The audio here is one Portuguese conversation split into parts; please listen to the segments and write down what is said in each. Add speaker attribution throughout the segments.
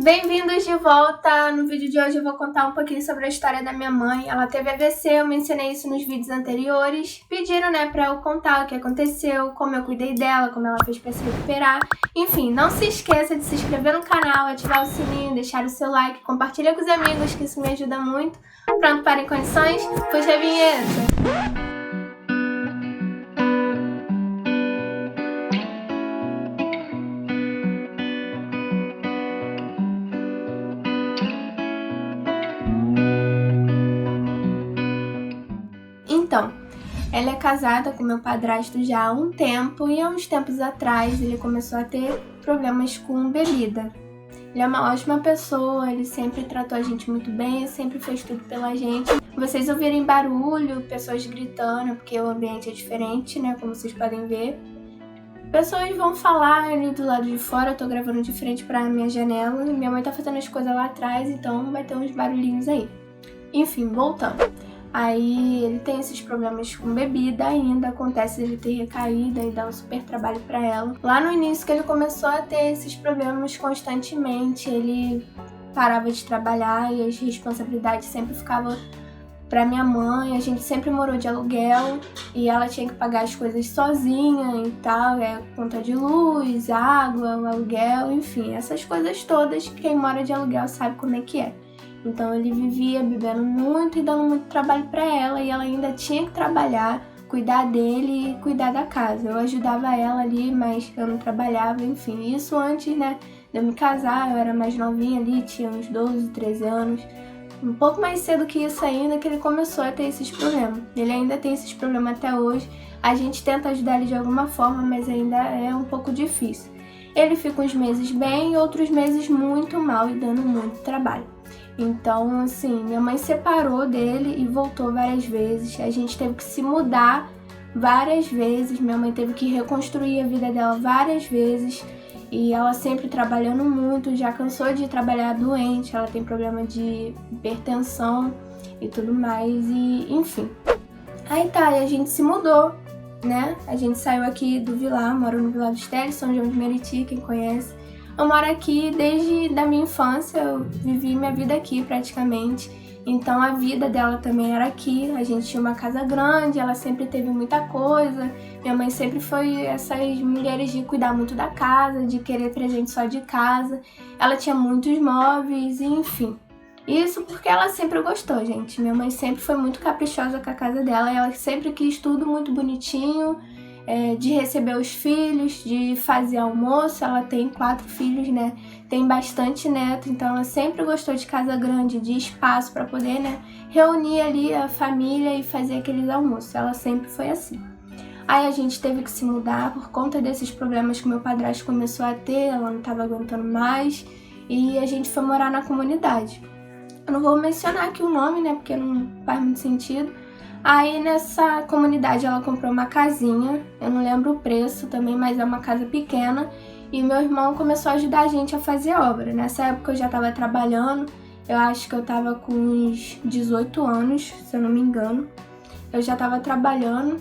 Speaker 1: Bem-vindos de volta! No vídeo de hoje eu vou contar um pouquinho sobre a história da minha mãe. Ela teve AVC, eu mencionei isso nos vídeos anteriores. Pediram, pra eu contar o que aconteceu, como eu cuidei dela, como ela fez pra se recuperar. Enfim, não se esqueça de se inscrever no canal, ativar o sininho, deixar o seu like, compartilha com os amigos, que isso me ajuda muito. Pronto para em condições? Puxa a vinheta! Então, ela é casada com meu padrasto já há um tempo e há uns tempos atrás ele começou a ter problemas com bebida. Ele é uma ótima pessoa, ele sempre tratou a gente muito bem, sempre fez tudo pela gente. Vocês ouvirem barulho, pessoas gritando, porque o ambiente é diferente, como vocês podem ver. Pessoas vão falar ali do lado de fora, eu tô gravando de frente pra minha janela. Minha mãe tá fazendo as coisas lá atrás, então vai ter uns barulhinhos aí. Enfim, voltando. Aí ele tem esses problemas com bebida ainda, acontece ele ter recaída e dar um super trabalho pra ela. Lá no início que ele começou a ter esses problemas constantemente, ele parava de trabalhar e as responsabilidades sempre ficavam pra minha mãe. A gente sempre morou de aluguel e ela tinha que pagar as coisas sozinha e tal, conta de luz, água, o aluguel, enfim, essas coisas todas. Quem mora de aluguel sabe como é que é. Então ele vivia bebendo muito e dando muito trabalho pra ela, e ela ainda tinha que trabalhar, cuidar dele e cuidar da casa. Eu ajudava ela ali, mas eu não trabalhava, enfim. Isso antes, de eu me casar, eu era mais novinha ali, tinha uns 12, 13 anos. Um pouco mais cedo que isso ainda, que ele começou a ter esses problemas. Ele ainda tem esses problemas até hoje. A gente tenta ajudar ele de alguma forma, mas ainda é um pouco difícil. Ele fica uns meses bem e outros meses muito mal e dando muito trabalho. Então, assim, minha mãe separou dele e voltou várias vezes. A gente teve que se mudar várias vezes. Minha mãe teve que reconstruir a vida dela várias vezes. E ela sempre trabalhando muito, já cansou de trabalhar doente. Ela tem problema de hipertensão e tudo mais, e enfim. Aí tá, e a gente se mudou, A gente saiu aqui do Vilar, moro no Vilar dos Teles, São João de Meriti, quem conhece. Eu moro aqui desde da minha infância, eu vivi minha vida aqui praticamente. Então a vida dela também era aqui, a gente tinha uma casa grande, ela sempre teve muita coisa. Minha mãe sempre foi essas mulheres de cuidar muito da casa, de querer presente só de casa. Ela tinha muitos móveis, enfim. Isso porque ela sempre gostou, gente. Minha mãe sempre foi muito caprichosa com a casa dela, e ela sempre quis tudo muito bonitinho. De receber os filhos, de fazer almoço. Ela tem 4 filhos, tem bastante neto, então ela sempre gostou de casa grande, de espaço para poder, reunir ali a família e fazer aqueles almoços. Ela sempre foi assim. Aí a gente teve que se mudar por conta desses problemas que meu padrasto começou a ter, ela não estava aguentando mais, e a gente foi morar na comunidade. Eu não vou mencionar aqui o nome, porque não faz muito sentido. Aí nessa comunidade ela comprou uma casinha, eu não lembro o preço também, mas é uma casa pequena, e meu irmão começou a ajudar a gente a fazer obra. Nessa época eu já estava trabalhando, eu acho que eu estava com uns 18 anos, se eu não me engano, eu já estava trabalhando.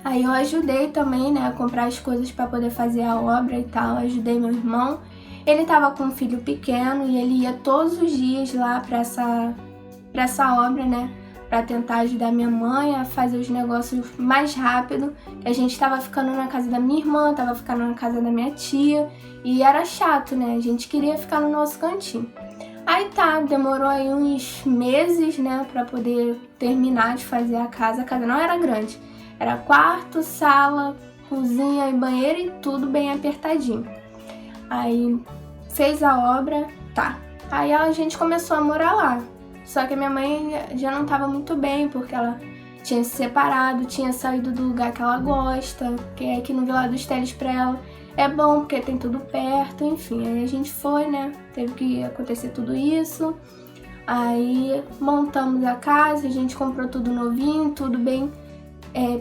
Speaker 1: Aí eu ajudei também, a comprar as coisas para poder fazer a obra e tal, ajudei meu irmão. Ele estava com um filho pequeno e ele ia todos os dias lá para essa obra, para tentar ajudar minha mãe a fazer os negócios mais rápido. A gente estava ficando na casa da minha irmã, estava ficando na casa da minha tia, e era chato, a gente queria ficar no nosso cantinho. Aí tá, demorou aí uns meses, para poder terminar de fazer a casa. A casa não era grande, era quarto, sala, cozinha e banheiro, e tudo bem apertadinho. Aí fez a obra, tá. Aí a gente começou a morar lá. Só que a minha mãe já não estava muito bem, porque ela tinha se separado, tinha saído do lugar que ela gosta, que é aqui no Vilar dos Teles pra ela. É bom, porque tem tudo perto, enfim. Aí a gente foi, teve que acontecer tudo isso. Aí montamos a casa, a gente comprou tudo novinho, tudo bem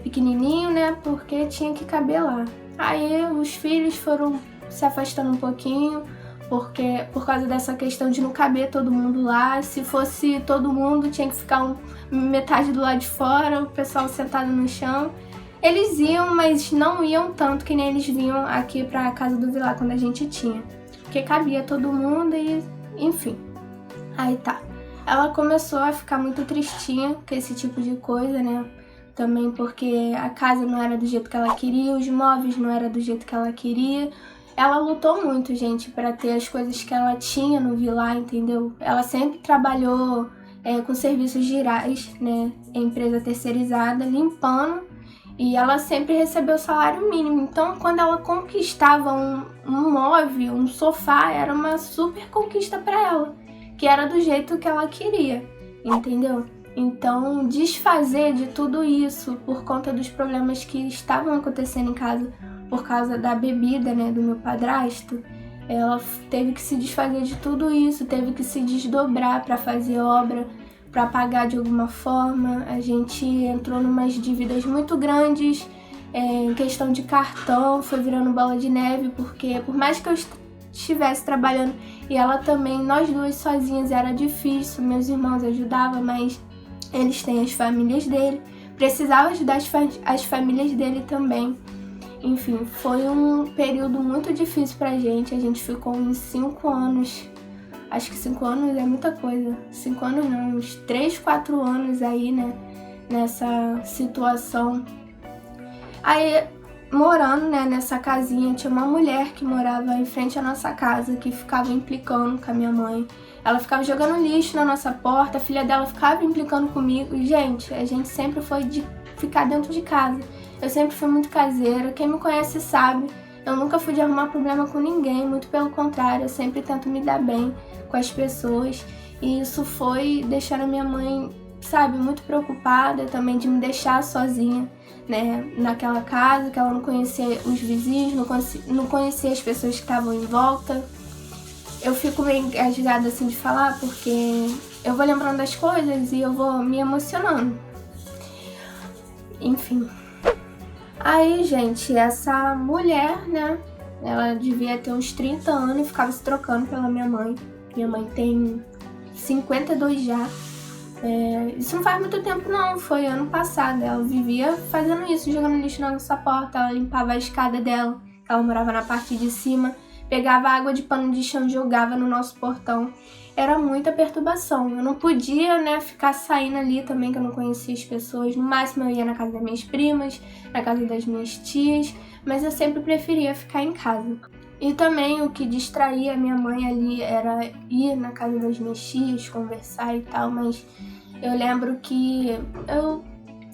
Speaker 1: pequenininho, porque tinha que caber lá. Aí os filhos foram se afastando um pouquinho, porque por causa dessa questão de não caber todo mundo lá. Se fosse todo mundo, tinha que ficar metade do lado de fora, o pessoal sentado no chão. Eles iam, mas não iam tanto que nem eles vinham aqui pra casa do Vilar quando a gente tinha. porque cabia todo mundo e, enfim. Aí tá. Ela começou a ficar muito tristinha com esse tipo de coisa, né? Também porque a casa não era do jeito que ela queria, os móveis não eram do jeito que ela queria. Ela lutou muito, gente, para ter as coisas que ela tinha no Vilar, entendeu? Ela sempre trabalhou com serviços gerais, né? Empresa terceirizada, limpando. E ela sempre recebeu salário mínimo. Então, quando ela conquistava um móvel, um sofá, era uma super conquista para ela. Que era do jeito que ela queria, entendeu? Então, desfazer de tudo isso por conta dos problemas que estavam acontecendo em casa por causa da bebida, né, do meu padrasto, ela teve que se desfazer de tudo isso, teve que se desdobrar para fazer obra, para pagar de alguma forma. A gente entrou numas dívidas muito grandes, em questão de cartão, foi virando bola de neve, porque por mais que eu estivesse trabalhando e ela também, nós duas sozinhas era difícil, meus irmãos ajudavam, mas eles têm as famílias dele, precisava ajudar as famílias dele também. Enfim, foi um período muito difícil pra gente, a gente ficou uns 5 anos, acho que 5 anos é muita coisa, 5 anos não, uns 3, 4 anos aí, né, nessa situação. Aí, morando, né, nessa casinha, tinha uma mulher que morava em frente à nossa casa, que ficava implicando com a minha mãe. Ela ficava jogando lixo na nossa porta, a filha dela ficava implicando comigo. E, gente, a gente sempre foi de ficar dentro de casa. Eu sempre fui muito caseira, quem me conhece sabe. Eu nunca fui de arrumar problema com ninguém, muito pelo contrário, eu sempre tento me dar bem com as pessoas. E isso foi deixando a minha mãe, sabe, muito preocupada também de me deixar sozinha, né, naquela casa, que ela não conhecia os vizinhos, não conhecia as pessoas que estavam em volta. Eu fico meio engasgada assim de falar, porque eu vou lembrando das coisas e eu vou me emocionando. Enfim. Aí, gente, essa mulher, né, ela devia ter uns 30 anos e ficava se trocando pela minha mãe. Minha mãe tem 52 já. Isso não faz muito tempo não, foi ano passado. Ela vivia fazendo isso, jogando lixo na nossa porta. Ela limpava a escada dela, ela morava na parte de cima, pegava água de pano de chão e jogava no nosso portão. Era muita perturbação. Eu não podia, né, ficar saindo ali também, que eu não conhecia as pessoas. No máximo eu ia na casa das minhas primas, na casa das minhas tias, mas eu sempre preferia ficar em casa. E também o que distraía a minha mãe ali era ir na casa das minhas tias, conversar e tal, mas eu lembro que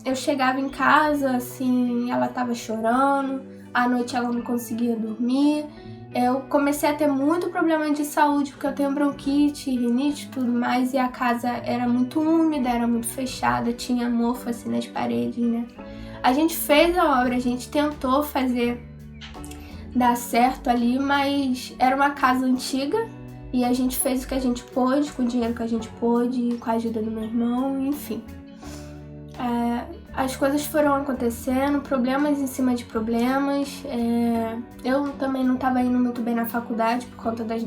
Speaker 1: eu chegava em casa, assim, ela tava chorando, à noite ela não conseguia dormir. Eu comecei a ter muito problema de saúde, porque eu tenho bronquite, rinite e tudo mais, e a casa era muito úmida, era muito fechada, tinha mofo assim nas paredes, né? A gente fez a obra, a gente tentou fazer dar certo ali, mas era uma casa antiga e a gente fez o que a gente pôde, com o dinheiro que a gente pôde, com a ajuda do meu irmão, enfim. As coisas foram acontecendo, problemas em cima de problemas. Eu também não estava indo muito bem na faculdade por conta das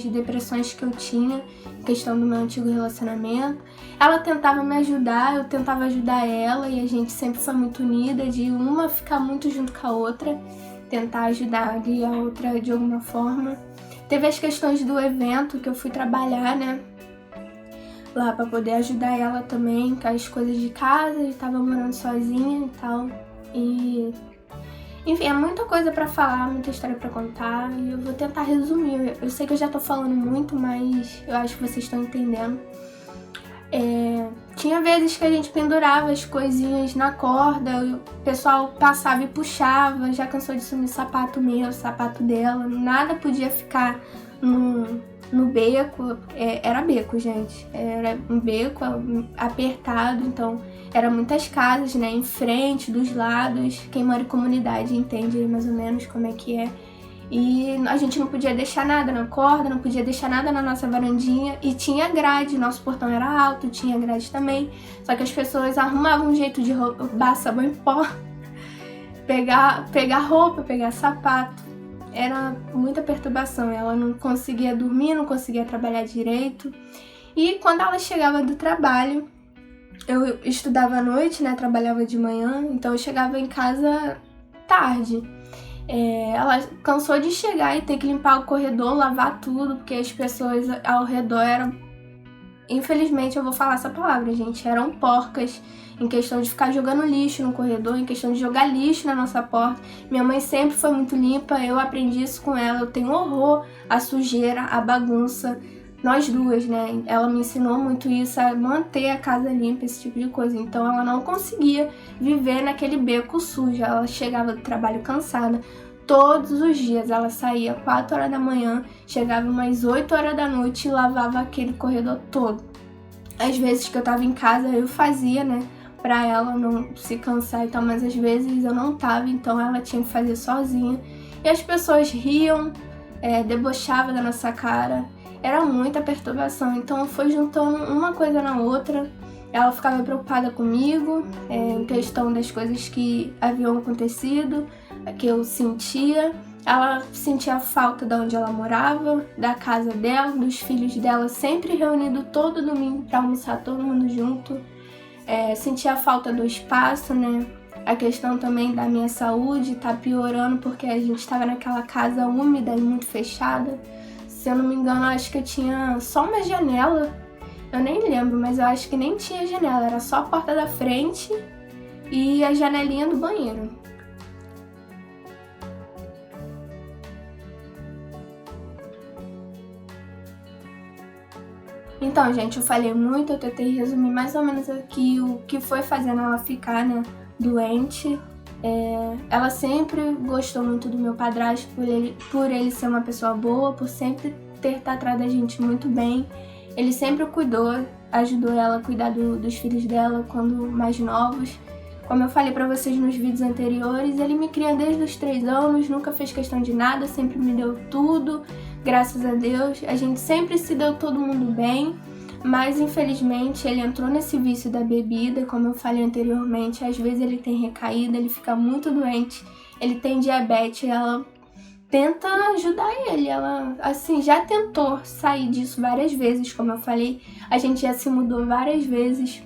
Speaker 1: depressões que eu tinha, questão do meu antigo relacionamento. Ela tentava me ajudar, eu tentava ajudar ela e a gente sempre foi muito unida, de uma ficar muito junto com a outra, tentar ajudar ali a outra de alguma forma. Teve as questões do evento que eu fui trabalhar, né, lá pra poder ajudar ela também com as coisas de casa, eu tava morando sozinha e tal. E enfim, é muita coisa pra falar, muita história pra contar e eu vou tentar resumir. Eu sei que eu já tô falando muito, mas eu acho que vocês estão entendendo. Tinha vezes que a gente pendurava as coisinhas na corda, o pessoal passava e puxava, já cansou de sumir sapato meu, sapato dela, nada podia ficar no beco. Era beco, gente, era um beco apertado, então eram muitas casas, né, em frente, dos lados. Quem mora em comunidade entende aí mais ou menos como é que é. E a gente não podia deixar nada na corda, não podia deixar nada na nossa varandinha. E tinha grade, nosso portão era alto, tinha grade também. Só que as pessoas arrumavam um jeito de roubar sabão em pó, pegar roupa, pegar sapato. Era muita perturbação, ela não conseguia dormir, não conseguia trabalhar direito. E quando ela chegava do trabalho, eu estudava à noite, né, trabalhava de manhã, então eu chegava em casa tarde. Ela cansou de chegar e ter que limpar o corredor, lavar tudo, porque as pessoas ao redor eram... Infelizmente eu vou falar essa palavra, gente, eram porcas, em questão de ficar jogando lixo no corredor, em questão de jogar lixo na nossa porta. Minha mãe sempre foi muito limpa, eu aprendi isso com ela, eu tenho horror à sujeira, à bagunça. Nós duas, né? Ela me ensinou muito isso, a manter a casa limpa, esse tipo de coisa. Então ela não conseguia viver naquele beco sujo. Ela chegava do trabalho cansada. Todos os dias ela saía 4 horas da manhã, chegava umas 8 horas da noite e lavava aquele corredor todo. Às vezes que eu tava em casa eu fazia, né? Pra ela não se cansar e tal, mas às vezes eu não tava, então ela tinha que fazer sozinha. E as pessoas riam, debochavam da nossa cara. Era muita perturbação, então foi juntando uma coisa na outra. Ela ficava preocupada comigo, em questão das coisas que haviam acontecido, que eu sentia. Ela sentia falta de onde ela morava, da casa dela, dos filhos dela, sempre reunido todo domingo para almoçar todo mundo junto. Sentia falta do espaço, né? A questão também da minha saúde tá piorando porque a gente estava naquela casa úmida e muito fechada. Se eu não me engano, acho que eu tinha só uma janela. Eu nem lembro, mas eu acho que nem tinha janela. Era só a porta da frente e a janelinha do banheiro. Então, gente, eu falei muito, eu tentei resumir mais ou menos aqui o que foi fazendo ela ficar, né, doente. Ela sempre gostou muito do meu padrasto por ele ser uma pessoa boa, por sempre ter tratado a gente muito bem. Ele sempre cuidou, ajudou ela a cuidar dos filhos dela quando mais novos. Como eu falei pra vocês nos vídeos anteriores, ele me cria desde os 3 anos, nunca fez questão de nada, sempre me deu tudo, graças a Deus. A gente sempre se deu todo mundo bem. Mas infelizmente ele entrou nesse vício da bebida, como eu falei anteriormente, às vezes ele tem recaída, ele fica muito doente, ele tem diabetes, ela tenta ajudar ele, ela assim, já tentou sair disso várias vezes, como eu falei, a gente já se mudou várias vezes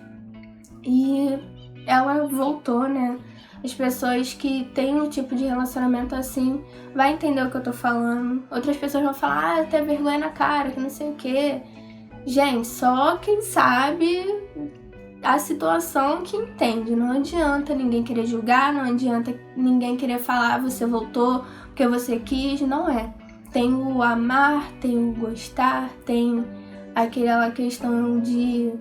Speaker 1: e ela voltou, né? As pessoas que têm um tipo de relacionamento assim vai entender o que eu tô falando, outras pessoas vão falar, tem vergonha na cara, que não sei o quê. Gente, só quem sabe a situação que entende. Não adianta ninguém querer julgar, não adianta ninguém querer falar você voltou porque você quis, não é. Tem o amar, tem o gostar, tem aquela questão de...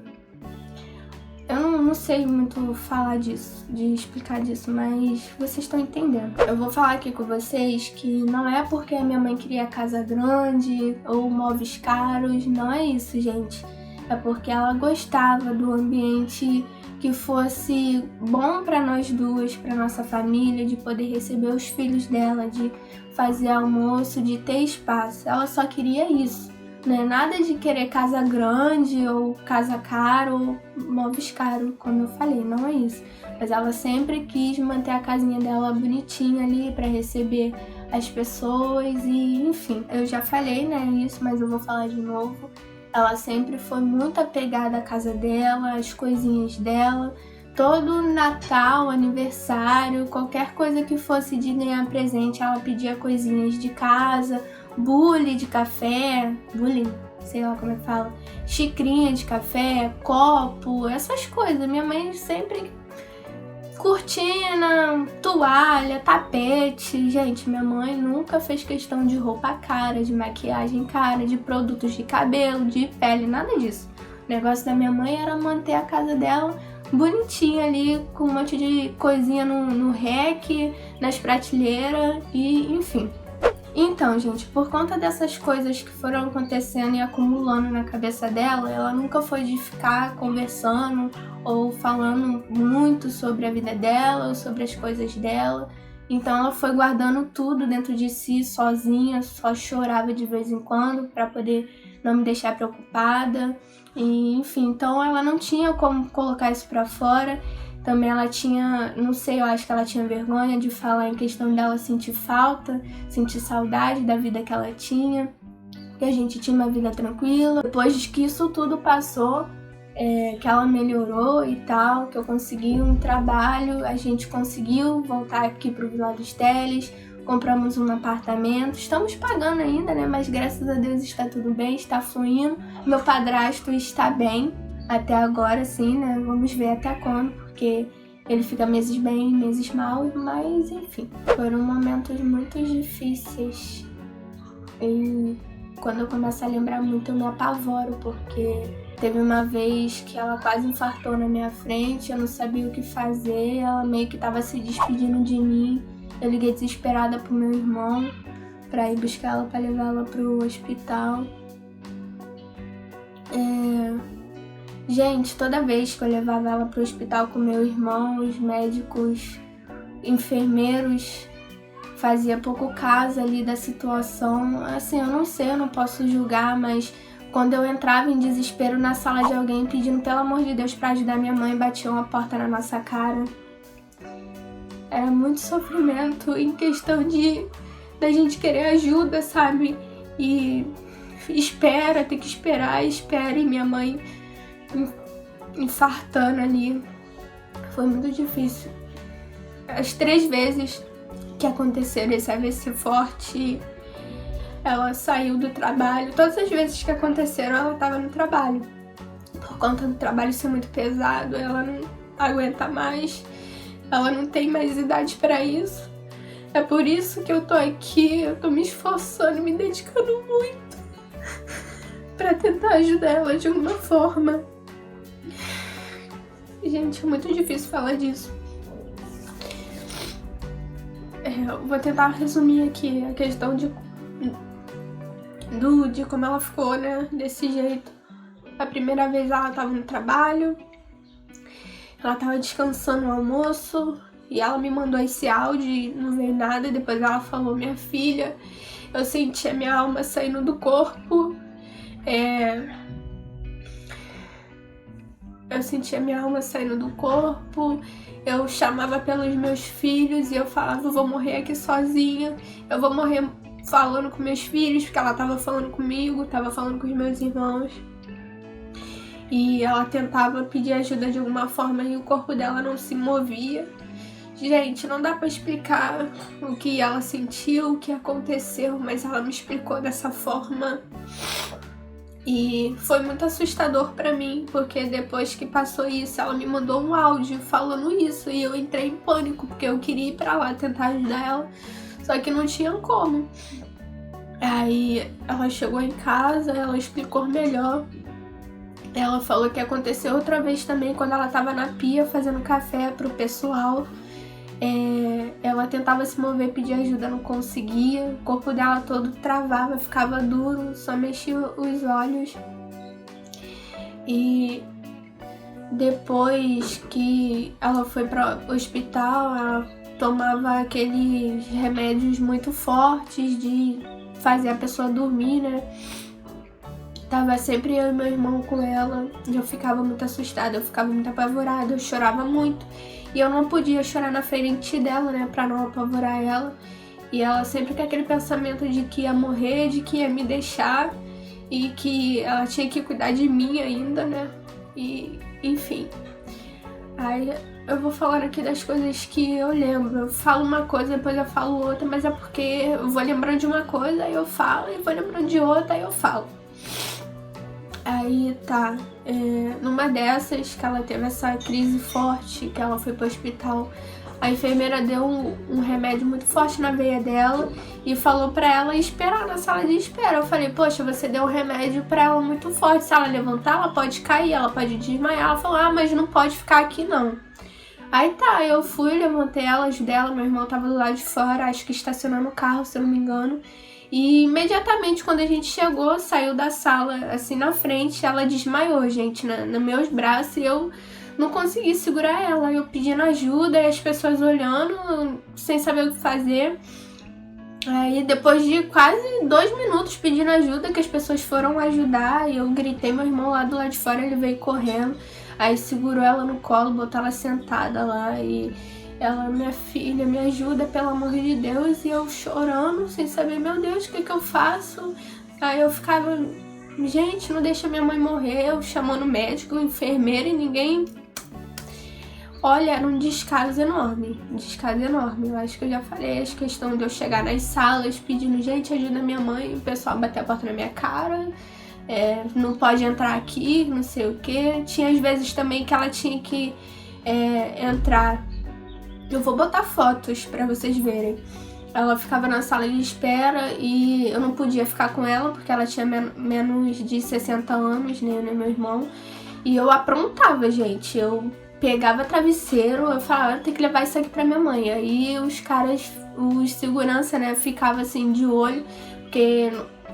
Speaker 1: Eu não sei muito falar disso, de explicar disso, mas vocês estão entendendo. Eu vou falar aqui com vocês que não é porque a minha mãe queria casa grande ou móveis caros, não é isso, gente. É porque ela gostava do ambiente que fosse bom para nós duas, para nossa família, de poder receber os filhos dela, de fazer almoço, de ter espaço. Ela só queria isso. Não é nada de querer casa grande ou casa cara ou móveis caros, como eu falei, não é isso. Mas ela sempre quis manter a casinha dela bonitinha ali para receber as pessoas e, enfim, eu já falei, né, isso, mas eu vou falar de novo. Ela sempre foi muito apegada à casa dela, às coisinhas dela. Todo Natal, aniversário, qualquer coisa que fosse de ganhar presente, ela pedia coisinhas de casa, bule de café, bule, sei lá como é que fala, xicrinha de café, copo, essas coisas. Minha mãe sempre... Cortina, toalha, tapete. Gente, minha mãe nunca fez questão de roupa cara, de maquiagem cara, de produtos de cabelo, de pele, nada disso. O negócio da minha mãe era manter a casa dela bonitinha ali, com um monte de coisinha no rack, nas prateleiras e enfim. Então, gente, por conta dessas coisas que foram acontecendo e acumulando na cabeça dela, ela nunca foi de ficar conversando ou falando muito sobre a vida dela ou sobre as coisas dela. Então ela foi guardando tudo dentro de si, sozinha, só chorava de vez em quando para poder não me deixar preocupada. E, enfim, então ela não tinha como colocar isso para fora. Também ela tinha, não sei, eu acho que ela tinha vergonha de falar em questão dela sentir falta, sentir saudade da vida que ela tinha, que a gente tinha uma vida tranquila. Depois que isso tudo passou, que ela melhorou e tal, que eu consegui um trabalho, a gente conseguiu voltar aqui pro Vila dos Teles, compramos um apartamento, estamos pagando ainda, né? Mas graças a Deus está tudo bem, está fluindo. Meu padrasto está bem até agora, sim, né? Vamos ver até quando, porque ele fica meses bem, meses mal, mas enfim. Foram momentos muito difíceis e quando eu começo a lembrar muito eu me apavoro, porque teve uma vez que ela quase infartou na minha frente, eu não sabia o que fazer, ela meio que estava se despedindo de mim. Eu liguei desesperada pro meu irmão pra ir buscar ela, pra levar ela pro hospital. Gente, toda vez que eu levava ela pro hospital com meu irmão, os médicos, enfermeiros, fazia pouco caso ali da situação. Assim, eu não sei, eu não posso julgar, mas quando eu entrava em desespero na sala de alguém pedindo pelo amor de Deus pra ajudar minha mãe, batiam a porta na nossa cara. Era muito sofrimento em questão da gente querer ajuda, sabe? E espera, tem que esperar, espera. E minha mãe infartando ali. Foi muito difícil. As 3 vezes que aconteceram esse AVC forte, ela saiu do trabalho. Todas as vezes que aconteceram, ela estava no trabalho. Por conta do trabalho ser muito pesado, ela não aguenta mais. Ela não tem mais idade pra isso. É por isso que eu tô aqui, eu tô me esforçando, me dedicando muito pra tentar ajudar ela de alguma forma. Gente, é muito difícil falar disso. Eu vou tentar resumir aqui a questão de como ela ficou, né, desse jeito. A primeira vez ela tava no trabalho, ela tava descansando no almoço e ela me mandou esse áudio e não veio nada. E depois ela falou: minha filha, eu senti a minha alma saindo do corpo. Eu senti a minha alma saindo do corpo. Eu chamava pelos meus filhos e eu falava: eu vou morrer aqui sozinha. Eu vou morrer falando com meus filhos, porque ela tava falando comigo, tava falando com os meus irmãos. E ela tentava pedir ajuda de alguma forma e o corpo dela não se movia. Gente, não dá pra explicar o que ela sentiu, o que aconteceu, mas ela me explicou dessa forma. E foi muito assustador pra mim, porque depois que passou isso, ela me mandou um áudio falando isso. E eu entrei em pânico, porque eu queria ir pra lá tentar ajudar ela, só que não tinha como. Aí ela chegou em casa, ela explicou melhor. Ela falou que aconteceu outra vez também, quando ela tava na pia fazendo café pro pessoal. Ela tentava se mover, pedir ajuda, não conseguia. O corpo dela todo travava, ficava duro, só mexia os olhos. E depois que ela foi pro hospital, ela tomava aqueles remédios muito fortes de fazer a pessoa dormir, né? Tava sempre eu e meu irmão com ela, e eu ficava muito assustada, eu ficava muito apavorada, eu chorava muito. E eu não podia chorar na frente dela, né, pra não apavorar ela. E ela sempre com aquele pensamento de que ia morrer, de que ia me deixar, e que ela tinha que cuidar de mim ainda, né. E, enfim. Aí eu vou falar aqui das coisas que eu lembro. Eu falo uma coisa, depois eu falo outra, mas é porque eu vou lembrando de uma coisa, aí eu falo, e vou lembrando de outra, aí eu falo. Aí tá, numa dessas que ela teve essa crise forte, que ela foi pro hospital, a enfermeira deu um remédio muito forte na veia dela e falou pra ela esperar na sala de espera. Eu falei: poxa, você deu um remédio pra ela muito forte, se ela levantar ela pode cair, ela pode desmaiar. Ela falou: ah, mas não pode ficar aqui não. Aí tá, eu fui, levantei ela, ajudei ela, meu irmão tava do lado de fora, acho que estacionando o carro, se eu não me engano. E imediatamente quando a gente chegou, saiu da sala, assim, na frente, ela desmaiou, gente, nos meus braços, e eu não consegui segurar ela. Eu pedindo ajuda e as pessoas olhando, sem saber o que fazer. Aí depois de quase 2 minutos pedindo ajuda, que as pessoas foram ajudar, e eu gritei, meu irmão lá do lado de fora, ele veio correndo, aí segurou ela no colo, botou ela sentada lá e... ela: minha filha, me ajuda, pelo amor de Deus. E eu chorando, sem saber, meu Deus, o que eu faço? Aí eu ficava: gente, não deixa minha mãe morrer. Eu chamando médico, enfermeira, e ninguém Olha, era um descaso enorme, Eu acho que eu já falei, a questão de eu chegar nas salas pedindo, gente, ajuda minha mãe, o pessoal bater a porta na minha cara, não pode entrar aqui, não sei o que. Tinha às vezes também que ela tinha que entrar. Eu vou botar fotos pra vocês verem. Ela ficava na sala de espera e eu não podia ficar com ela porque ela tinha menos de 60 anos, né, meu irmão. E eu aprontava, gente. Eu pegava travesseiro, eu falava, eu tenho que levar isso aqui pra minha mãe. Aí os segurança, né, ficava assim de olho, porque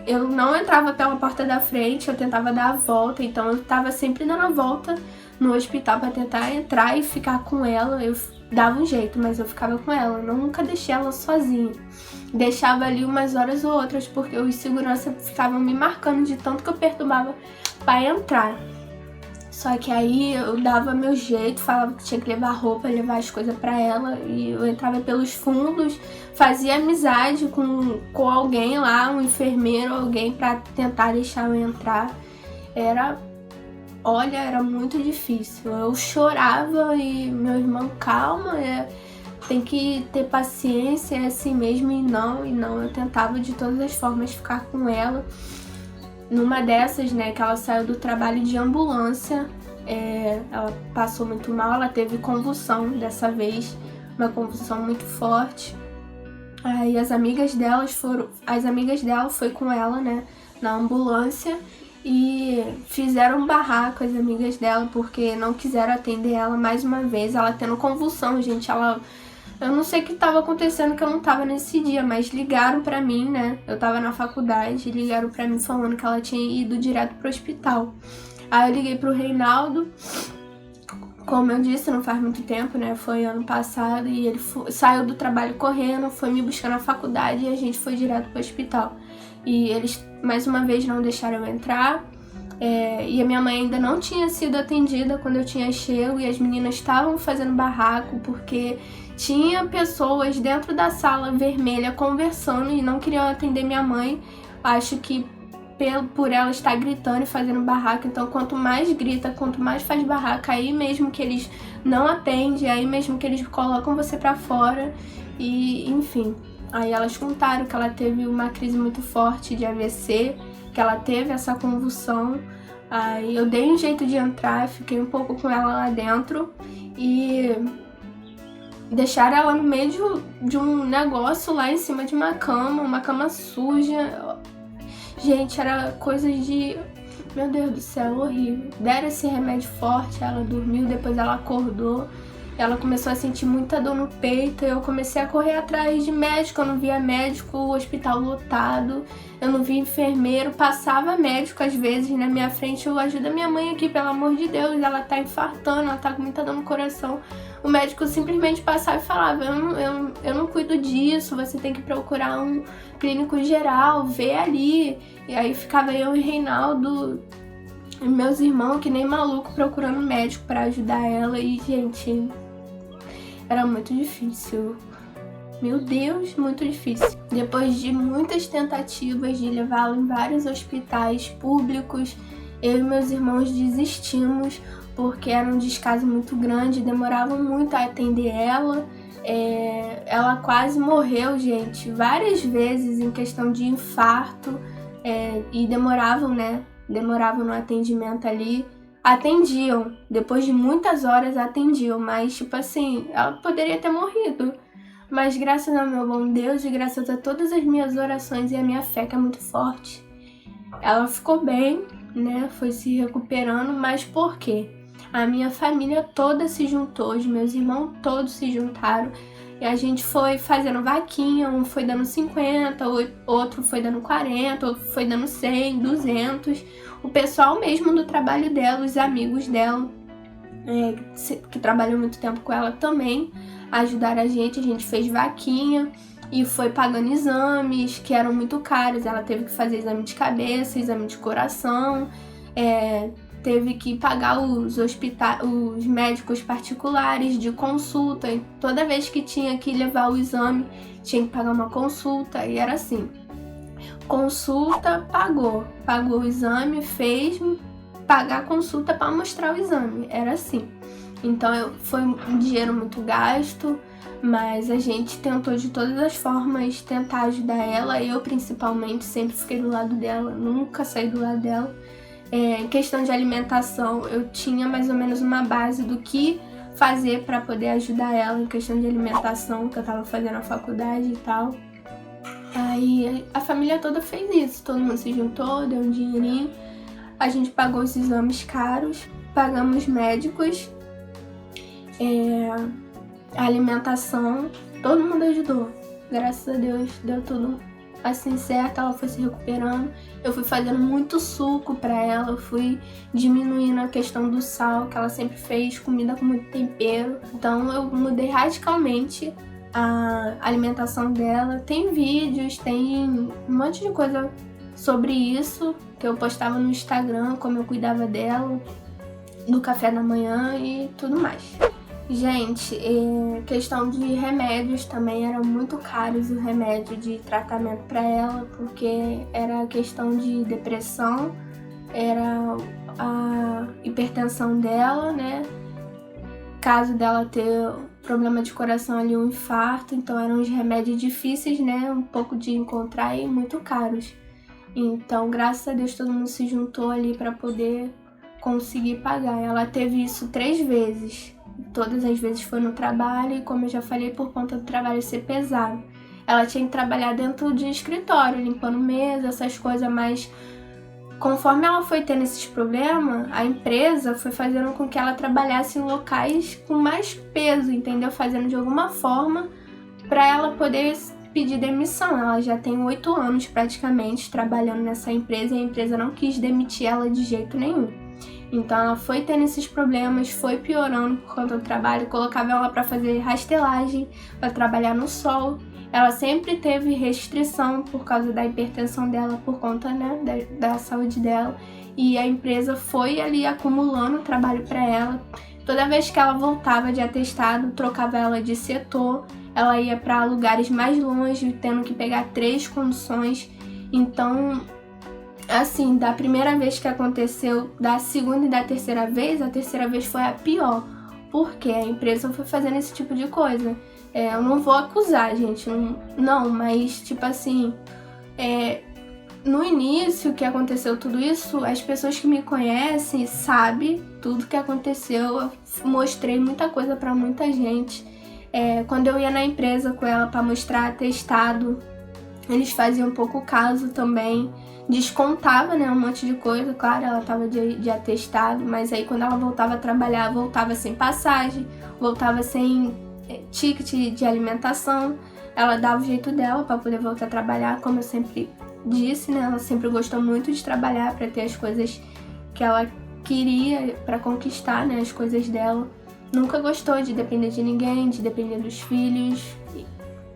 Speaker 1: eu não entrava pela porta da frente, eu tentava dar a volta, então eu tava sempre dando a volta no hospital pra tentar entrar e ficar com ela. Eu dava um jeito, mas eu ficava com ela, eu nunca deixei ela sozinha. Deixava ali umas horas ou outras, porque os segurança ficavam me marcando de tanto que eu perturbava pra entrar. Só que aí eu dava meu jeito, falava que tinha que levar roupa, levar as coisas pra ela, e eu entrava pelos fundos, fazia amizade com alguém lá, um enfermeiro, alguém pra tentar deixar eu entrar. Era muito difícil. Eu chorava e meu irmão, calma, tem que ter paciência, é assim mesmo, e não. Eu tentava de todas as formas ficar com ela. Numa dessas, né, que ela saiu do trabalho de ambulância, ela passou muito mal, ela teve convulsão dessa vez, uma convulsão muito forte. Aí as amigas dela foi com ela, né, na ambulância, e fizeram um barraco as amigas dela porque não quiseram atender ela mais uma vez, ela tendo convulsão, gente. Eu não sei o que estava acontecendo, que eu não tava nesse dia, mas ligaram pra mim, né? Eu tava na faculdade, ligaram pra mim falando que ela tinha ido direto pro hospital. Aí eu liguei pro Reinaldo, como eu disse, não faz muito tempo, né? Foi ano passado, e ele saiu do trabalho correndo, foi me buscar na faculdade e a gente foi direto pro hospital. E eles, mais uma vez, não deixaram eu entrar. E a minha mãe ainda não tinha sido atendida quando eu tinha chego, e as meninas estavam fazendo barraco porque tinha pessoas dentro da sala vermelha conversando e não queriam atender minha mãe. Acho que por ela estar gritando e fazendo barraco, então quanto mais grita, quanto mais faz barraco, aí mesmo que eles não atendem, aí mesmo que eles colocam você pra fora, e enfim. Aí elas contaram que ela teve uma crise muito forte de AVC, que ela teve essa convulsão. Aí eu dei um jeito de entrar, fiquei um pouco com ela lá dentro e deixaram ela no meio de um negócio lá em cima de uma cama suja. Gente, era coisa de... Meu Deus do céu, horrível. Deram esse remédio forte, ela dormiu, depois ela acordou. Ela começou a sentir muita dor no peito, eu comecei a correr atrás de médico, eu não via médico, o hospital lotado, eu não via enfermeiro, passava médico às vezes na minha frente, eu ajudo a minha mãe aqui, pelo amor de Deus, ela tá infartando, ela tá com muita dor no coração. O médico simplesmente passava e falava, eu não cuido disso, você tem que procurar um clínico geral, vê ali. E aí ficava eu e Reinaldo e meus irmãos que nem maluco procurando médico pra ajudar ela, e gente... Era muito difícil. Meu Deus, muito difícil. Depois de muitas tentativas de levá-la em vários hospitais públicos, eu e meus irmãos desistimos porque era um descaso muito grande, demoravam muito a atender ela. Ela quase morreu, gente, várias vezes em questão de infarto, e demoravam, né? Demoravam no atendimento ali. Atendiam, depois de muitas horas atendiam, mas tipo assim, ela poderia ter morrido. Mas graças ao meu bom Deus e graças a todas as minhas orações e a minha fé, que é muito forte, ela ficou bem, né? Foi se recuperando, mas por quê? A minha família toda se juntou, os meus irmãos todos se juntaram e a gente foi fazendo vaquinha, um foi dando 50, outro foi dando 40, outro foi dando 100, 200. O pessoal mesmo do trabalho dela, os amigos dela, que trabalham muito tempo com ela também, ajudaram a gente fez vaquinha e foi pagando exames que eram muito caros. Ela teve que fazer exame de cabeça, exame de coração, teve que pagar os médicos particulares de consulta, e toda vez que tinha que levar o exame, tinha que pagar uma consulta, e era assim, consulta, pagou o exame, fez, pagar a consulta para mostrar o exame, era assim. Então foi um dinheiro muito gasto, mas a gente tentou de todas as formas tentar ajudar ela. Eu principalmente sempre fiquei do lado dela, nunca saí do lado dela. Em questão de alimentação, eu tinha mais ou menos uma base do que fazer para poder ajudar ela em questão de alimentação, que eu tava fazendo a faculdade e tal. Aí a família toda fez isso, todo mundo se juntou, deu um dinheirinho, a gente pagou os exames caros, pagamos médicos, a alimentação, todo mundo ajudou. Graças a Deus deu tudo assim certo, ela foi se recuperando. Eu fui fazendo muito suco pra ela, eu fui diminuindo a questão do sal, que ela sempre fez comida com muito tempero. Então eu mudei radicalmente a alimentação dela. Tem vídeos, tem um monte de coisa sobre isso que eu postava no Instagram, como eu cuidava dela, do café da manhã e tudo mais. Gente, questão de remédios também, eram muito caros o remédio de tratamento para ela, porque era questão de depressão, era a hipertensão dela, né? Caso dela ter problema de coração ali, um infarto, então eram uns remédios difíceis, né? Um pouco de encontrar e muito caros. Então, graças a Deus, todo mundo se juntou ali para poder conseguir pagar. Ela teve isso 3 vezes. Todas as vezes foi no trabalho e, como eu já falei, por conta do trabalho ser pesado. Ela tinha que trabalhar dentro de escritório, limpando mesa, essas coisas, mas conforme ela foi tendo esses problemas, a empresa foi fazendo com que ela trabalhasse em locais com mais peso, entendeu? Fazendo de alguma forma para ela poder pedir demissão. Ela já tem 8 anos praticamente trabalhando nessa empresa e a empresa não quis demitir ela de jeito nenhum. Então ela foi tendo esses problemas, foi piorando por conta do trabalho, colocava ela para fazer rastelagem, para trabalhar no sol. Ela sempre teve restrição por causa da hipertensão dela, por conta, né, da saúde dela. E a empresa foi ali acumulando trabalho para ela. Toda vez que ela voltava de atestado, trocava ela de setor, ela ia para lugares mais longe, tendo que pegar 3 conduções. Então, assim, da primeira vez que aconteceu, da segunda e da terceira vez, a terceira vez foi a pior, porque a empresa foi fazendo esse tipo de coisa. Eu não vou acusar, gente, não, mas tipo assim, no início que aconteceu tudo isso, as pessoas que me conhecem sabem tudo que aconteceu, eu mostrei muita coisa pra muita gente. Quando eu ia na empresa com ela pra mostrar atestado, eles faziam pouco caso também, descontava, né, um monte de coisa. Claro, ela tava de atestado, mas aí quando ela voltava a trabalhar, voltava sem passagem, voltava sem ticket de alimentação. Ela dava o jeito dela para poder voltar a trabalhar, como eu sempre disse, né, ela sempre gostou muito de trabalhar para ter as coisas que ela queria, para conquistar, né, as coisas dela. Nunca gostou de depender de ninguém, de depender dos filhos.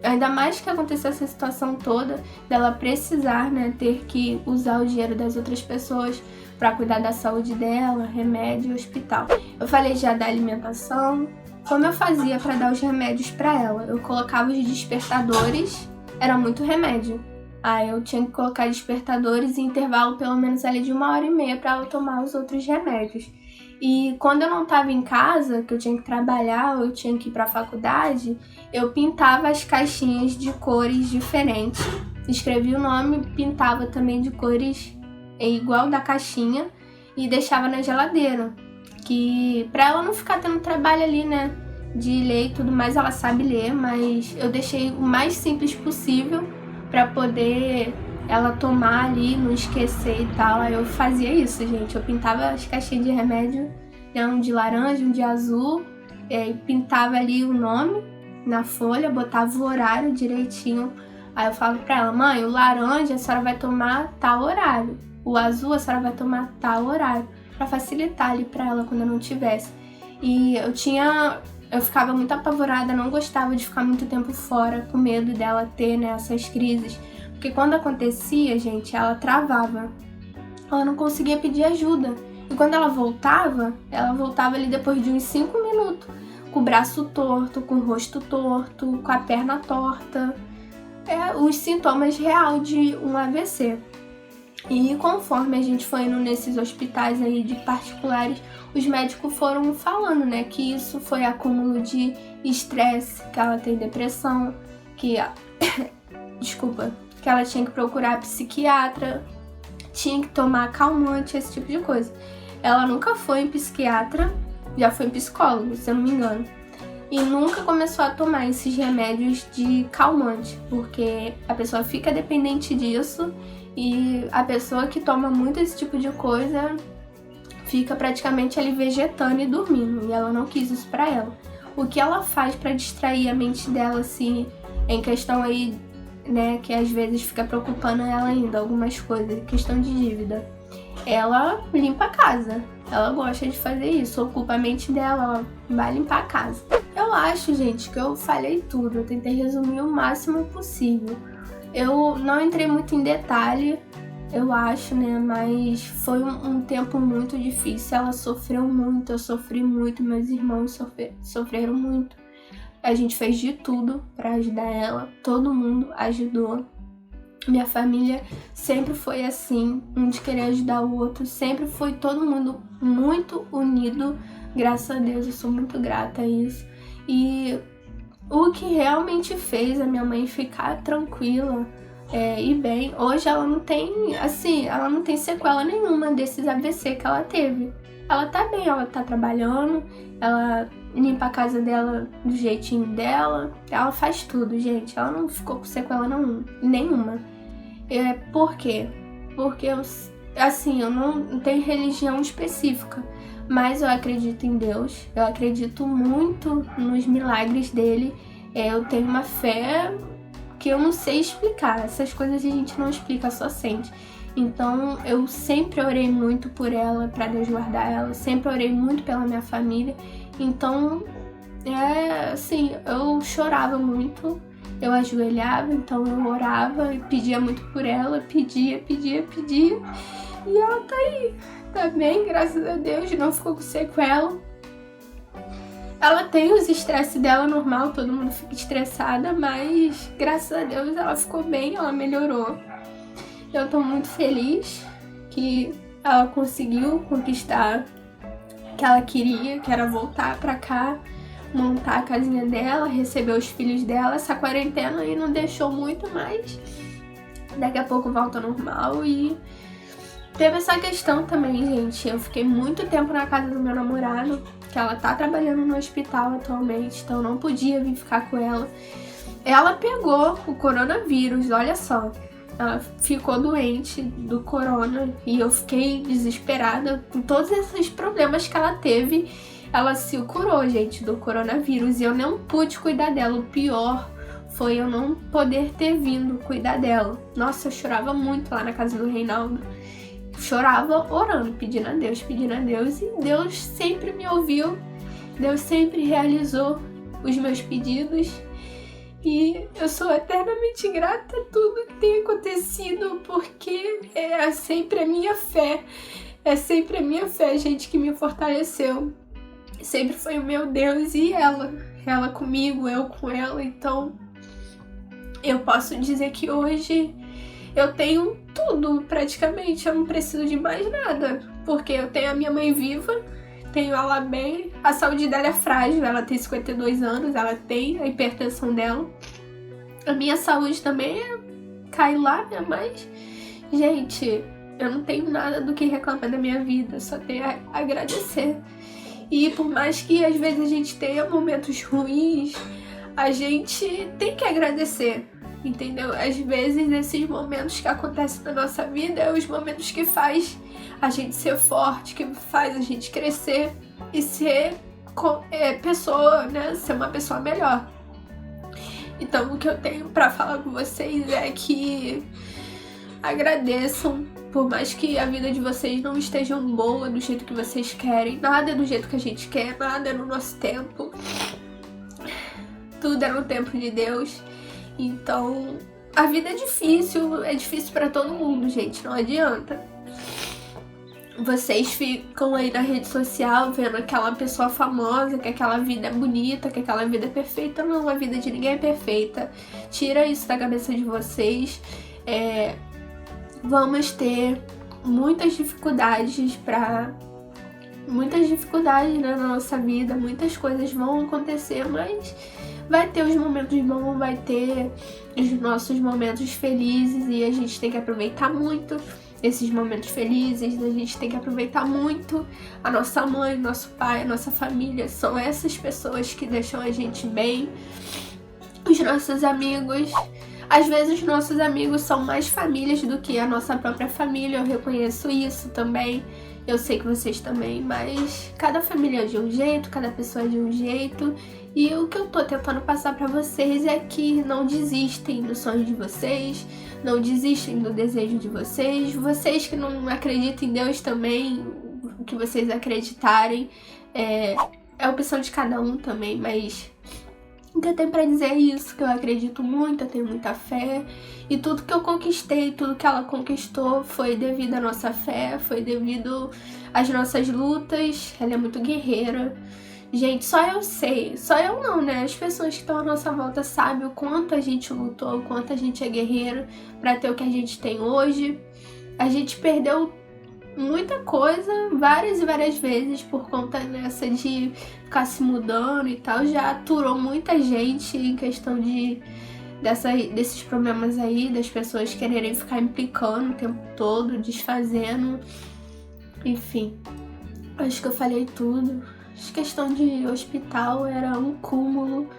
Speaker 1: Ainda mais que aconteceu essa situação toda dela precisar, né, ter que usar o dinheiro das outras pessoas para cuidar da saúde dela, remédio, hospital. Eu falei já da alimentação. Como eu fazia para dar os remédios para ela? Eu colocava os despertadores, era muito remédio. Aí eu tinha que colocar despertadores em intervalo pelo menos ali de 1h30 para ela tomar os outros remédios. E quando eu não estava em casa, que eu tinha que trabalhar ou eu tinha que ir para a faculdade, eu pintava as caixinhas de cores diferentes. Escrevia o nome, pintava também de cores igual da caixinha e deixava na geladeira. Que para ela não ficar tendo trabalho ali, né, de ler e tudo mais, ela sabe ler, mas eu deixei o mais simples possível para poder ela tomar ali, não esquecer e tal. Aí eu fazia isso, gente. Eu pintava as caixinhas de remédio, né, um de laranja, um de azul, e pintava ali o nome na folha, botava o horário direitinho. Aí eu falo pra ela: mãe, o laranja a senhora vai tomar tal horário, o azul a senhora vai tomar tal horário, pra facilitar ali pra ela quando eu não tivesse. E eu ficava muito apavorada, não gostava de ficar muito tempo fora, com medo dela ter, né, essas crises. Porque quando acontecia, gente, ela travava. Ela não conseguia pedir ajuda. E quando ela voltava ali depois de uns 5 minutos, com o braço torto, com o rosto torto, com a perna torta. Os sintomas reais de um AVC. E conforme a gente foi indo nesses hospitais aí de particulares, os médicos foram falando, né, que isso foi acúmulo de estresse, que ela tem depressão, que desculpa, que ela tinha que procurar psiquiatra, tinha que tomar calmante, esse tipo de coisa. Ela nunca foi em psiquiatra, já foi em psicólogo, se eu não me engano. E nunca começou a tomar esses remédios de calmante, porque a pessoa fica dependente disso e a pessoa que toma muito esse tipo de coisa fica praticamente ali vegetando e dormindo, e ela não quis isso pra ela. O que ela faz pra distrair a mente dela, assim, em questão aí, né, que às vezes fica preocupando ela ainda, algumas coisas, questão de dívida. Ela limpa a casa, ela gosta de fazer isso, ocupa a mente dela, ó, vai limpar a casa. Eu acho, gente, que eu falei tudo, eu tentei resumir o máximo possível. Eu não entrei muito em detalhe, eu acho, né, mas foi um tempo muito difícil, ela sofreu muito, eu sofri muito, meus irmãos sofreram muito. A gente fez de tudo pra ajudar ela, todo mundo ajudou. Minha família sempre foi assim, um de querer ajudar o outro, sempre foi todo mundo muito unido, graças a Deus, eu sou muito grata a isso. E o que realmente fez a minha mãe ficar tranquila e bem, hoje ela não tem, assim, ela não tem sequela nenhuma desses AVC que ela teve. Ela tá bem, ela tá trabalhando, ela limpa a casa dela do jeitinho dela, ela faz tudo, gente, ela não ficou com sequela nenhuma. Por quê? Porque eu não tenho religião específica, mas eu acredito em Deus, eu acredito muito nos milagres dele, eu tenho uma fé que eu não sei explicar, essas coisas a gente não explica, só sente. Então eu sempre orei muito por ela, pra Deus guardar ela, sempre orei muito pela minha família, então eu chorava muito, eu ajoelhava, então eu orava e pedia muito por ela, pedia, e ela tá aí, tá bem, graças a Deus, não ficou com sequela. Ela tem os estresses dela normal, todo mundo fica estressada, mas graças a Deus ela ficou bem, ela melhorou. Eu tô muito feliz que ela conseguiu conquistar o que ela queria, que era voltar pra cá, montar a casinha dela, receber os filhos dela. Essa quarentena aí não deixou muito, mas daqui a pouco volta ao normal. E teve essa questão também, gente. Eu fiquei muito tempo na casa do meu namorado, que ela tá trabalhando no hospital atualmente, então eu não podia vir ficar com ela. Ela pegou o coronavírus, olha só. Ela ficou doente do corona e eu fiquei desesperada com todos esses problemas que ela teve. Ela se curou, gente, do coronavírus e eu não pude cuidar dela. O pior foi eu não poder ter vindo cuidar dela. Nossa, eu chorava muito lá na casa do Reinaldo. Chorava orando, pedindo a Deus, e Deus sempre me ouviu. Deus sempre realizou os meus pedidos. E eu sou eternamente grata a tudo que tem acontecido, porque é sempre a minha fé. É sempre a minha fé, gente, que me fortaleceu. Sempre foi o meu Deus e ela. Ela comigo, eu com ela. Então, eu posso dizer que hoje eu tenho tudo, praticamente. Eu não preciso de mais nada. Porque eu tenho a minha mãe viva, tenho ela bem. A saúde dela é frágil, ela tem 52 anos, ela tem a hipertensão dela. A minha saúde também cai lá, né? Mas, gente, eu não tenho nada do que reclamar da minha vida, só tenho a agradecer. E por mais que às vezes a gente tenha momentos ruins, a gente tem que agradecer, entendeu? Às vezes esses momentos que acontecem na nossa vida é os momentos que faz a gente ser forte, que faz a gente crescer e ser pessoa, né? Ser uma pessoa melhor. Então o que eu tenho pra falar com vocês é que agradeçam, por mais que a vida de vocês não esteja boa do jeito que vocês querem, nada é do jeito que a gente quer, nada é no nosso tempo, tudo é no tempo de Deus. Então a vida é difícil pra todo mundo, gente, não adianta. Vocês ficam aí na rede social vendo aquela pessoa famosa, que aquela vida é bonita, que aquela vida é perfeita. Não, a vida de ninguém é perfeita. Tira isso da cabeça de vocês. vamos ter muitas dificuldades né, na nossa vida, muitas coisas vão acontecer, mas vai ter os momentos bons, vai ter os nossos momentos felizes e a gente tem que aproveitar muito esses momentos felizes, a gente tem que aproveitar muito a nossa mãe, nosso pai, a nossa família, são essas pessoas que deixam a gente bem, os nossos amigos. Às vezes os nossos amigos são mais famílias do que a nossa própria família, eu reconheço isso também, eu sei que vocês também, mas cada família é de um jeito, cada pessoa é de um jeito, e o que eu tô tentando passar pra vocês é que não desistem do sonho de vocês, não desistem do desejo de vocês, vocês que não acreditam em Deus também, o que vocês acreditarem, é opção de cada um também, mas o que eu tenho pra dizer é isso, que eu acredito muito, eu tenho muita fé, e tudo que eu conquistei, tudo que ela conquistou foi devido à nossa fé, foi devido às nossas lutas, ela é muito guerreira. Gente, só eu sei, só eu não, né? As pessoas que estão à nossa volta sabem o quanto a gente lutou, o quanto a gente é guerreiro pra ter o que a gente tem hoje. A gente perdeu muita coisa várias e várias vezes por conta dessa de ficar se mudando e tal. Já aturou muita gente em questão desses problemas aí, das pessoas quererem ficar implicando o tempo todo, desfazendo. Enfim, acho que eu falei tudo. A questão de hospital era um cúmulo.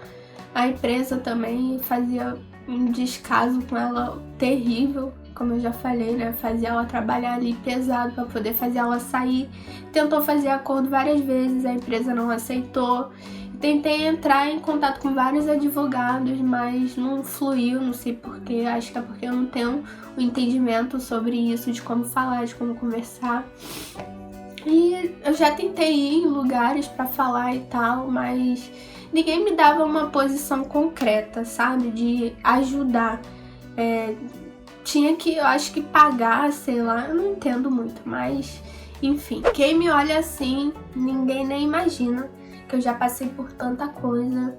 Speaker 1: A empresa também fazia um descaso com ela terrível, como eu já falei, né? Fazia ela trabalhar ali pesado para poder fazer ela sair. Tentou fazer acordo várias vezes, a empresa não aceitou. Tentei entrar em contato com vários advogados, mas não fluiu, não sei porquê. Acho que é porque eu não tenho o entendimento sobre isso, de como falar, de como conversar. E eu já tentei ir em lugares pra falar e tal, mas ninguém me dava uma posição concreta, sabe? De ajudar. Tinha que, eu acho que pagar, sei lá, eu não entendo muito, mas enfim. Quem me olha assim, ninguém nem imagina que eu já passei por tanta coisa.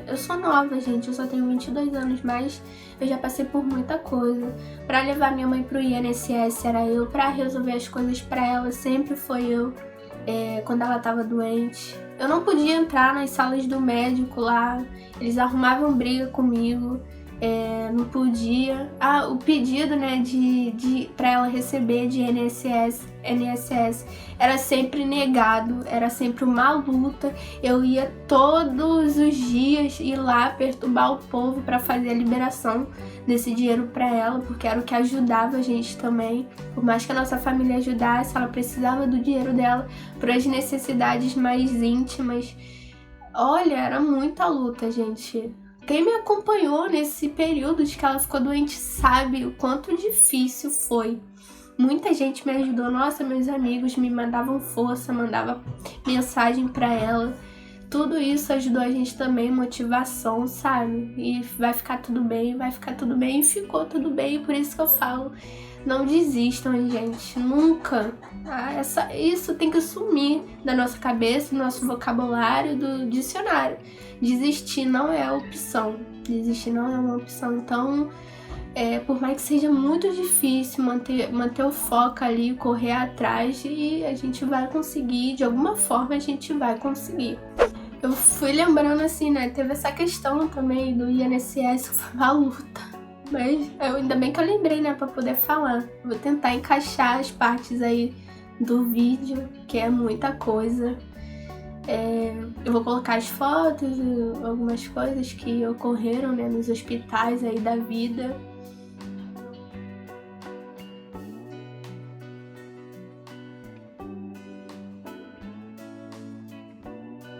Speaker 1: Eu sou nova, gente, eu só tenho 22 anos, mas eu já passei por muita coisa. Pra levar minha mãe pro INSS era eu, pra resolver as coisas pra ela sempre foi eu, quando ela tava doente. Eu não podia entrar nas salas do médico lá, eles arrumavam briga comigo. Não podia. O pedido, né, pra ela receber de INSS era sempre negado, era sempre uma luta. Eu ia todos os dias ir lá perturbar o povo pra fazer a liberação desse dinheiro pra ela, porque era o que ajudava a gente também. Por mais que a nossa família ajudasse, ela precisava do dinheiro dela para as necessidades mais íntimas. Olha, era muita luta, gente. Quem me acompanhou nesse período de que ela ficou doente sabe o quanto difícil foi. Muita gente me ajudou, nossa, meus amigos me mandavam força, mandavam mensagem pra ela. Tudo isso ajudou a gente também, motivação, sabe? E vai ficar tudo bem, e ficou tudo bem, por isso que eu falo, não desistam, gente, nunca. Isso tem que sumir da nossa cabeça, do nosso vocabulário, do dicionário. Desistir não é opção, desistir não é uma opção, então por mais que seja muito difícil manter o foco ali, correr atrás, e a gente vai conseguir, de alguma forma a gente vai conseguir. Eu fui lembrando assim, né, teve essa questão também do INSS, que foi uma luta, mas ainda bem que eu lembrei, né, pra poder falar. Vou tentar encaixar as partes aí do vídeo, que é muita coisa. Eu vou colocar as fotos, algumas coisas que ocorreram, né, nos hospitais aí da vida.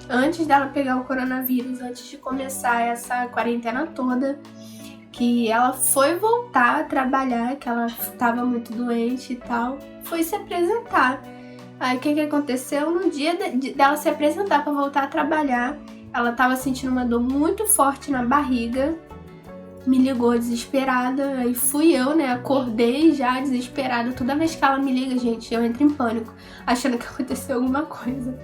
Speaker 1: Antes dela pegar o coronavírus, antes de começar essa quarentena toda, que ela foi voltar a trabalhar, que ela estava muito doente e tal, foi se apresentar. Aí o que aconteceu? No dia dela se apresentar para voltar a trabalhar, ela estava sentindo uma dor muito forte na barriga, me ligou desesperada, aí fui eu, né, acordei já desesperada. Toda vez que ela me liga, gente, eu entro em pânico, achando que aconteceu alguma coisa.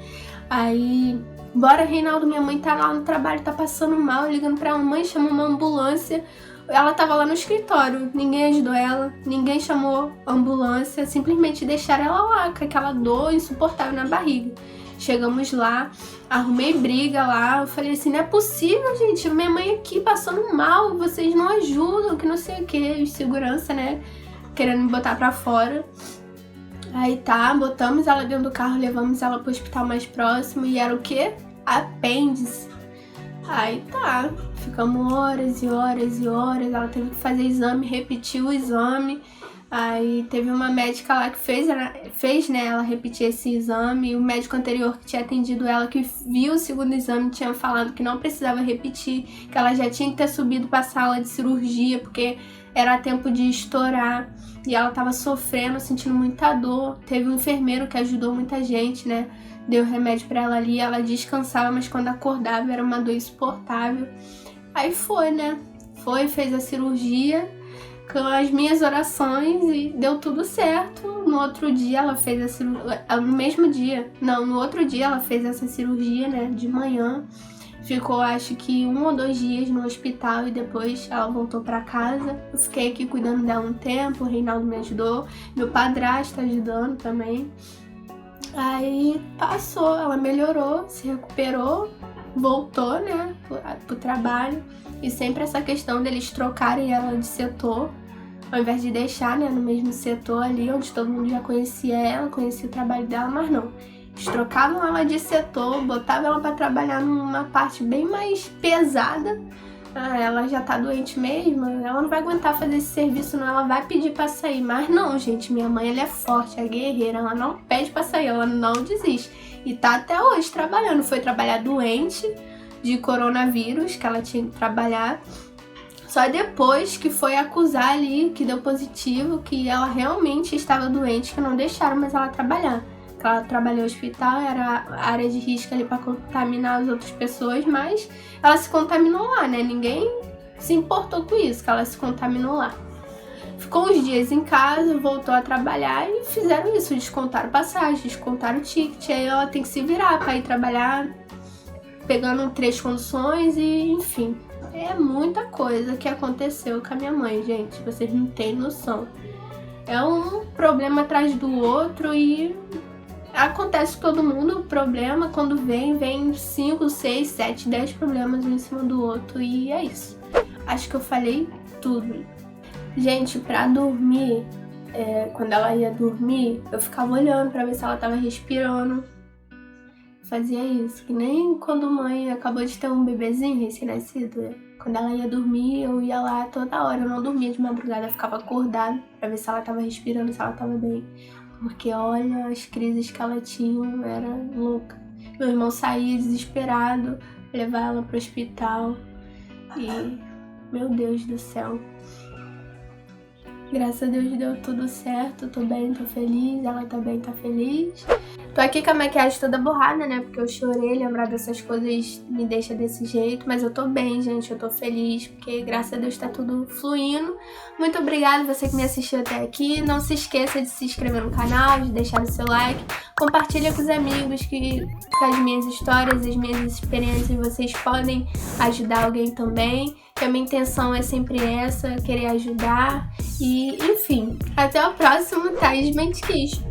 Speaker 1: Aí, bora, Reinaldo, minha mãe tá lá no trabalho, tá passando mal, ligando pra ela, mãe, chama uma ambulância, Ela tava lá no escritório, ninguém ajudou ela, ninguém chamou ambulância, simplesmente deixaram ela lá, com aquela dor insuportável na barriga. Chegamos lá, arrumei briga lá, eu falei assim, não é possível, gente, minha mãe aqui passando mal, vocês não ajudam, que não sei o que, segurança, né, querendo me botar pra fora. Aí tá, botamos ela dentro do carro, levamos ela pro hospital mais próximo e era o quê? Apêndice. Aí tá, ficamos horas e horas e horas, ela teve que fazer exame, repetir o exame. Aí teve uma médica lá que fez né, ela repetir esse exame. E o médico anterior que tinha atendido ela, que viu o segundo exame, tinha falado que não precisava repetir, que ela já tinha que ter subido pra sala de cirurgia, porque era tempo de estourar. E ela tava sofrendo, sentindo muita dor. Teve um enfermeiro que ajudou muita gente, né? Deu remédio pra ela ali, ela descansava, mas quando acordava era uma dor insuportável. Aí foi, né? Fez a cirurgia com as minhas orações e deu tudo certo. No outro dia ela fez a cirurgia, no outro dia ela fez essa cirurgia, né, de manhã. Ficou, acho que 1 ou 2 dias no hospital e depois ela voltou pra casa. Eu fiquei aqui cuidando dela um tempo, o Reinaldo me ajudou, meu padrasto ajudando também. Aí passou, ela melhorou, se recuperou, voltou, né, pro trabalho. E sempre essa questão deles trocarem ela de setor, ao invés de deixar, né, no mesmo setor ali, onde todo mundo já conhecia ela, conhecia o trabalho dela, mas não. Eles trocavam ela de setor, botavam ela pra trabalhar numa parte bem mais pesada. Ah, ela já tá doente mesmo, ela não vai aguentar fazer esse serviço não, ela vai pedir pra sair. Mas não, gente, minha mãe, ela é forte, é guerreira, ela não pede pra sair, ela não desiste. E tá até hoje trabalhando, foi trabalhar doente de coronavírus, que ela tinha que trabalhar. Só depois que foi acusar ali, que deu positivo, que ela realmente estava doente, que não deixaram mais ela trabalhar. Ela trabalhou no hospital, era área de risco ali para contaminar as outras pessoas, mas ela se contaminou lá, né? Ninguém se importou com isso, que ela se contaminou lá. Ficou uns dias em casa, voltou a trabalhar e fizeram isso, descontaram passagem, descontaram o ticket, aí ela tem que se virar para ir trabalhar, pegando 3 condições e enfim. É muita coisa que aconteceu com a minha mãe, gente, vocês não têm noção. É um problema atrás do outro e acontece com todo mundo, o problema quando vem 5, 6, 7, 10 problemas um em cima do outro e é isso. Acho que eu falei tudo. Gente, pra dormir, quando ela ia dormir, eu ficava olhando pra ver se ela tava respirando. Fazia isso, que nem quando mãe acabou de ter um bebezinho recém-nascido. Quando ela ia dormir, eu ia lá toda hora, eu não dormia de madrugada, eu ficava acordada pra ver se ela tava respirando, se ela tava bem. Porque olha, as crises que ela tinha, era louca. Meu irmão saía desesperado, levar ela pro hospital. E, meu Deus do céu. Graças a Deus deu tudo certo, tô bem, tô feliz, ela também tá feliz. Tô aqui com a maquiagem toda borrada, né, porque eu chorei, lembrar dessas coisas me deixa desse jeito, mas eu tô bem, gente, eu tô feliz, porque graças a Deus tá tudo fluindo. Muito obrigada você que me assistiu até aqui, não se esqueça de se inscrever no canal, de deixar o seu like, compartilha com os amigos que com as minhas histórias, as minhas experiências, vocês podem ajudar alguém também. Que a minha intenção é sempre essa, querer ajudar. E, enfim, até o próximo Thais Mente Quis.